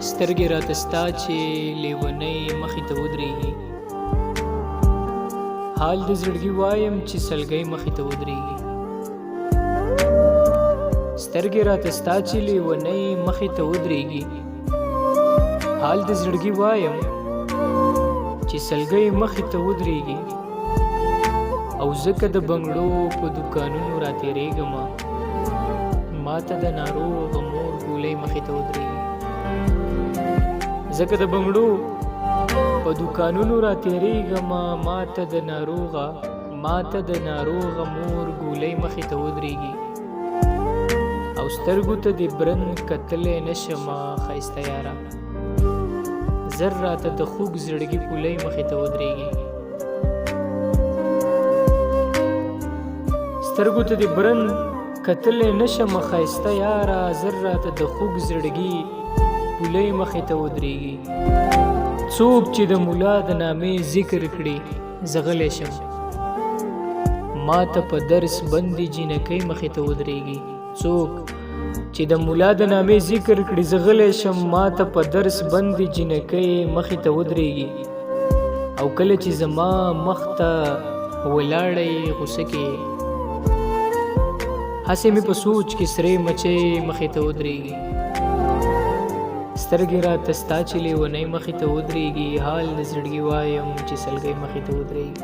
سترګې راته ستا چې لیونۍ مخې ته ودرېږي، حال د زړګي وایم چې سلګۍ مخې ته ودرېږي. سترګې راته ستا چې لیونۍ مخې ته ودرېږي، حال د زړګي وایم چې سلګۍ مخې ته ودرېږي. او ځکه د بنګړو په دوکانونو راتېرېږمه، ماته د ناروغه مور ګولۍ مخې ته ودرېږي. ځکه د بنګړو په دوکانونو راتېرېږمه، ماته د ناروغه مور ګولۍ مخې ته ودرېږي. او سترګو ته دې برن کتلی نشمه ښایسته یاره، زر راته د خوږ زړګي پولۍ مخې ته ودرېږي. سترګو ته دې برن کتلی نشمه ښایسته یاره، زر راته د خوږ زړګي پولۍ مخې ته ودرېږي. څوک چې د ملا د نامې ذکر کړي زه غلی شم، ماته په درس بندې جینکۍ مخې ته ودرېږي. څوک چې د ملا د نامې ذکر کړي زه غلی شم، ماته په درس بندې جینکۍ مخې ته ودرېږي. او کله چې زما مخ ته ولاړی غوسه کې، هسې مې په سوچ کې سرې مچۍ مخې ته ودرېږي. سترګې راته ستا چې لیونۍ مخې ته ودرېږي، حال د زړګي وایم چې سلګۍ مخې ته ودرېږي.